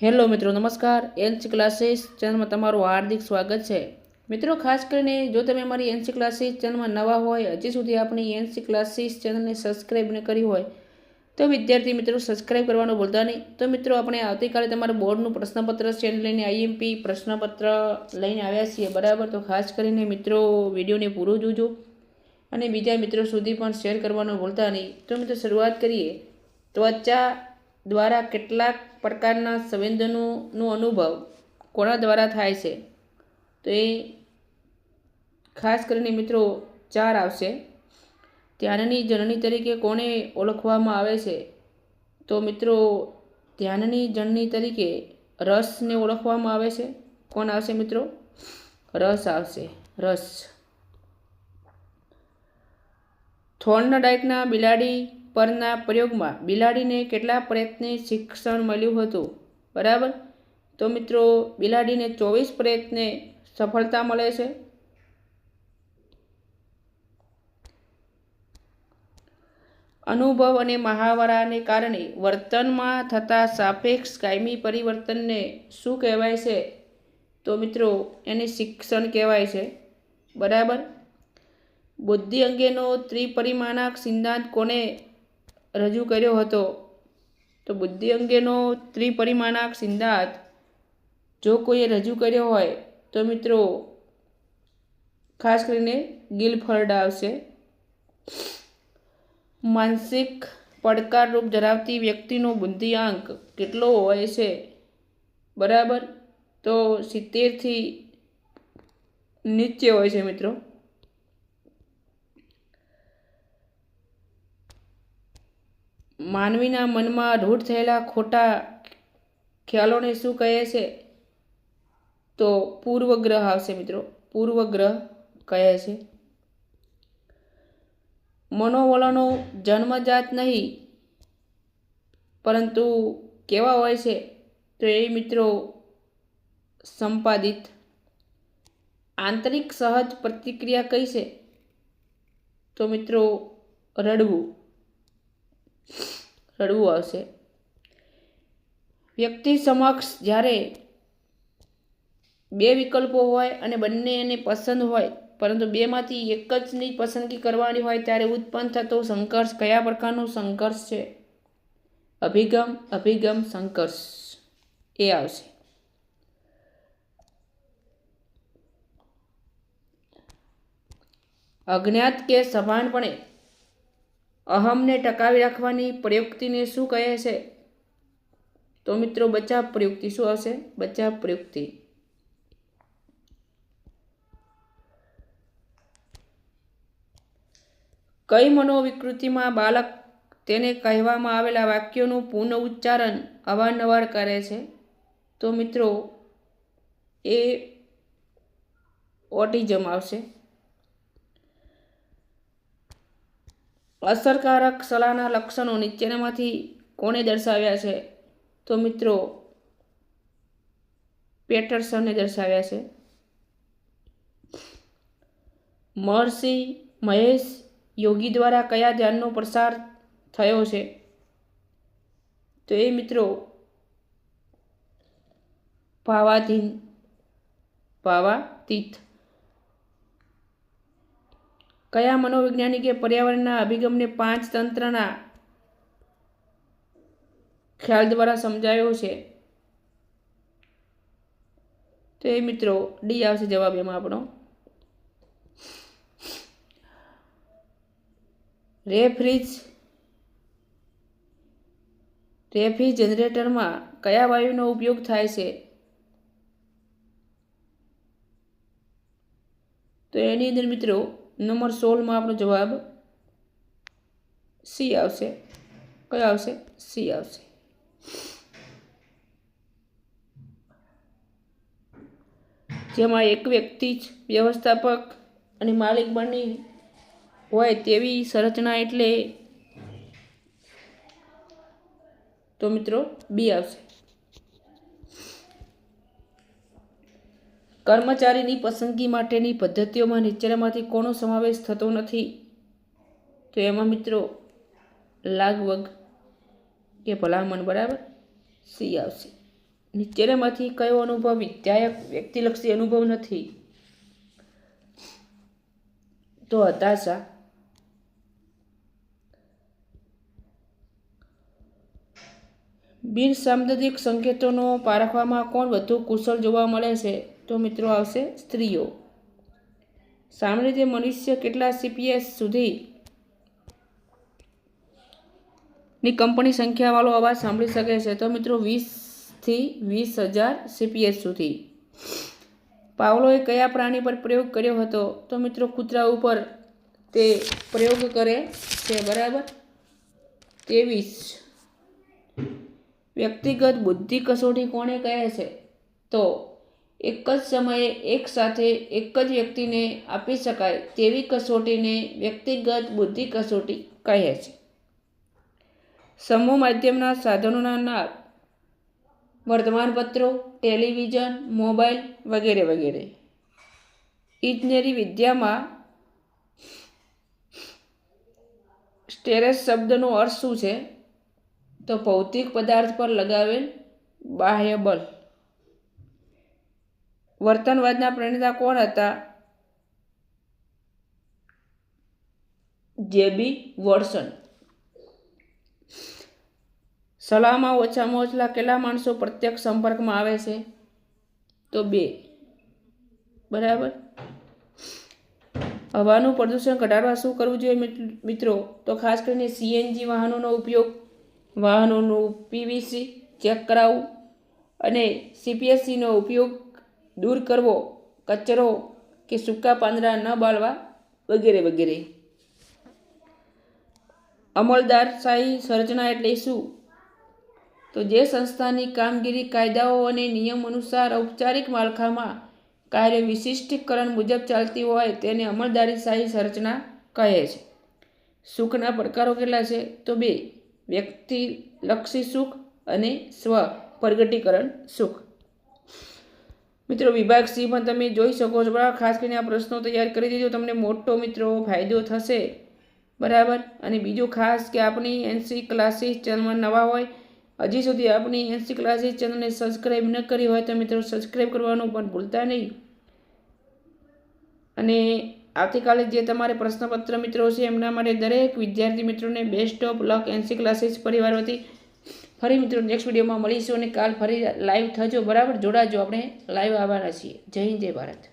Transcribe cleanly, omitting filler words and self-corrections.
Hello મિત્રો, નમસ્કાર. NC classes ચેનલમાં તમારું હાર્દિક સ્વાગત છે. મિત્રો, ખાસ કરીને જો તમે અમારી એનસી ક્લાસીસ ચેનલમાં નવા હોય, હજી સુધી આપણી એનસી ક્લાસીસ ચેનલને સબસ્ક્રાઈબ ન કરી હોય તો વિદ્યાર્થી મિત્રો સબસ્ક્રાઈબ કરવાનું ભૂલતા નહીં. તો મિત્રો, આપણે આવતીકાલે તમારા બોર્ડનું પ્રશ્નપત્ર છે લઈને આઈએમપી પ્રશ્નપત્ર લઈને આવ્યા છીએ, બરાબર. તો ખાસ કરીને મિત્રો વિડીયોને પૂરું જોજો અને બીજા મિત્રો સુધી પણ શેર કરવાનું ભૂલતા નહીં. તો મિત્રો, શરૂઆત કરીએ. ત્વચા દ્વારા કેટલાક પ્રકારના સંવેદનોનો અનુભવ કોના દ્વારા થાય છે? તો એ ખાસ કરીને મિત્રો 4 આવશે. ધ્યાનની જનની તરીકે કોને ઓળખવામાં આવે છે? તો મિત્રો ધ્યાનની જનની તરીકે રસને ઓળખવામાં આવે છે. કોણ આવશે મિત્રો? રસ આવશે, રસ. થોર્નડાઇકના બિલાડી પરના પ્રયોગમાં બિલાડીને કેટલા પ્રયત્ને શિક્ષણ મળ્યું હતું? બરાબર. તો મિત્રો બિલાડીને 24 પ્રયત્ને સફળતા મળે છે. અનુભવ અને મહાવરાને કારણે વર્તનમાં થતા સાપેક્ષ કાયમી પરિવર્તનને શું કહેવાય છે? તો મિત્રો એને શિક્ષણ કહેવાય છે, બરાબર. બુદ્ધિ અંગેનો ત્રિપરિમાણાંક સિદ્ધાંત કોને રજૂ કર્યો હતો? તો બુદ્ધિ અંગેનો ત્રિપરિમાણાંક સિદ્ધાંત જો કોઈએ રજૂ કર્યો હોય તો મિત્રો ખાસ કરીને ગિલફર્ડ આવશે. માનસિક પડકારરૂપ ધરાવતી વ્યક્તિનો બુદ્ધિઆંક કેટલો હોય છે? બરાબર. તો 70થી નીચે હોય છે મિત્રો. માનવીના મનમાં રૂઢ થયેલા ખોટા ખ્યાલોને શું કહે છે? તો પૂર્વગ્રહ આવશે મિત્રો, પૂર્વગ્રહ કહે છે. મનોવલણો જન્મજાત નહીં પરંતુ કેવા હોય છે? તો એ મિત્રો સંપાદિત. આંતરિક સહજ પ્રતિક્રિયા કઈ છે? તો મિત્રો રડવું, રડવું આવશે. વ્યક્તિ સમક્ષ જ્યારે 2 વિકલ્પો હોય અને બંને એને પસંદ હોય પરંતુ બેમાંથી એક જ ની પસંદગી કરવાની હોય ત્યારે ઉત્પન્ન થતો સંઘર્ષ કયા પ્રકારનો સંઘર્ષ છે? અભિગમ સંઘર્ષ એ આવશે. અજ્ઞાત કે સભાનપણે અહમને ટકાવી રાખવાની પ્રયુક્તિને શું કહે છે? તો મિત્રો બચાવ પ્રયુક્તિ. શું આવશે? બચાવ પ્રયુક્તિ. કઈ મનોવિકૃતિમાં બાળક તેને કહેવામાં આવેલા વાક્યોનું પુનઃ ઉચ્ચારણ અવારનવાર કરે છે? તો મિત્રો એ ઓટિઝમ આવશે. અસરકારક સલાહના લક્ષણો નીચેનામાંથી કોને દર્શાવ્યા છે? તો મિત્રો પેટરસને દર્શાવ્યા છે. મહર્ષિ મહેશ યોગી દ્વારા કયા ધ્યાનનો પ્રસાર થયો છે? તો એ મિત્રો ભાવાતીત. કયા મનોવૈજ્ઞાનિકે પર્યાવરણના અભિગમને 5 તંત્રના ખ્યાલ દ્વારા સમજાયો છે? તો એ મિત્રો ડી આવશે જવાબ એમાં આપણો. રેફ્રિજરેટરમાં કયા વાયુનો ઉપયોગ થાય છે? તો એની અંદર મિત્રો નંબર 16માં આપણો જવાબ સી આવશે. કયો આવશે? સી આવશે. જેમાં એક વ્યક્તિ જ વ્યવસ્થાપક અને માલિક બની હોય તેવી સંરચના એટલે? તો મિત્રો બી આવશે. કર્મચારીની પસંદગી માટેની પદ્ધતિઓમાં નીચેનામાંથી કોનો સમાવેશ થતો નથી? તો એમાં મિત્રો લાગવગ કે ભલામણ, બરાબર. સી આવશે. નીચેનામાંથી કયો અનુભવ વિધાયક વ્યક્તિલક્ષી અનુભવ નથી? તો હતાશા. બિનસાંદર્ભિક સંકેતોનો પારખવામાં કોણ વધુ કુશળ જોવા મળે છે? તો મિત્રો આવશે સ્ત્રીઓ. સામાન્ય રીતે મનુષ્ય કેટલા CPS સુધી ની કંપની સંખ્યાવાળો અવાજ સાંભળી શકે છે? તો મિત્રો 20 થી 20,000 CPS સુધી. પાવલોએ કયા પ્રાણી પર પ્રયોગ કર્યો હતો? તો મિત્રો કૂતરા ઉપર તે પ્રયોગ કરે છે, બરાબર. 23. વ્યક્તિગત બુદ્ધિ કસોટી કોને કહે છે? તો એક જ સમયે એક સાથે એક જ વ્યક્તિને આપી શકાય તેવી કસોટીને વ્યક્તિગત બુદ્ધિ કસોટી કહે છે. સમૂહ માધ્યમના સાધનોના નામ: વર્તમાનપત્રો, ટેલિવિઝન, મોબાઈલ વગેરે વગેરે. ઇજનેરી વિદ્યામાં સ્ટેરસ શબ્દનો અર્થ શું છે? તો ભૌતિક પદાર્થ પર લગાવેલ બાહ્ય બળ. વર્તનવાદના પ્રણેતા કોણ હતા? જેબી વોટસન. સલાહમાં ઓછામાં ઓછા કેટલા માણસો પ્રત્યક્ષ સંપર્કમાં આવે છે? તો 2, બરાબર. હવાનું પ્રદૂષણ ઘટાડવા શું કરવું જોઈએ મિત્રો? તો ખાસ કરીને CNG વાહનોનો ઉપયોગ, વાહનોનું PVC ચેક કરાવવું અને CPSCનો ઉપયોગ દૂર કરવો, કચરો કે સૂકા પાંદડા ન બાળવા વગેરે વગેરે. અમલદારશાહી સંરચના એટલે શું? તો જે સંસ્થાની કામગીરી કાયદાઓ અને નિયમ અનુસાર ઔપચારિક માળખામાં કાર્ય વિશિષ્ટીકરણ મુજબ ચાલતી હોય તેને અમલદારશાહી સંરચના કહે છે. સુખના પ્રકારો કેટલા છે? તો 2, વ્યક્તિલક્ષી સુખ અને સ્વ પ્રગટીકરણ સુખ. મિત્રો વિભાગ C માં તમે જોઈ શકો છો, બરાબર. ખાસ કરીને આ પ્રશ્નો તૈયાર કરી દીધો, તમને મોટો મિત્રો ફાયદો થશે, બરાબર. અને બીજું ખાસ કે આપણી NC ક્લાસીસ ચેનલમાં નવા હોય, હજી સુધી આપણી NC ક્લાસીસ ચેનલને સબસ્ક્રાઈબ ન કરી હોય તો મિત્રો સબસ્ક્રાઈબ કરવાનું પણ ભૂલતા નહીં. અને આવતીકાલે જે તમારે પ્રશ્નપત્ર મિત્રો છે એમના માટે દરેક વિદ્યાર્થી મિત્રોને best of luck NC classes પરિવાર વતી. ફરી મિત્રો નેક્સ્ટ વિડીયોમાં મળીશું અને કાલ ફરી લાઈવ થજો, બરાબર. જોડાજો, આપણે લાઈવ આવવાના છીએ. જય હિન્દ, જય ભારત.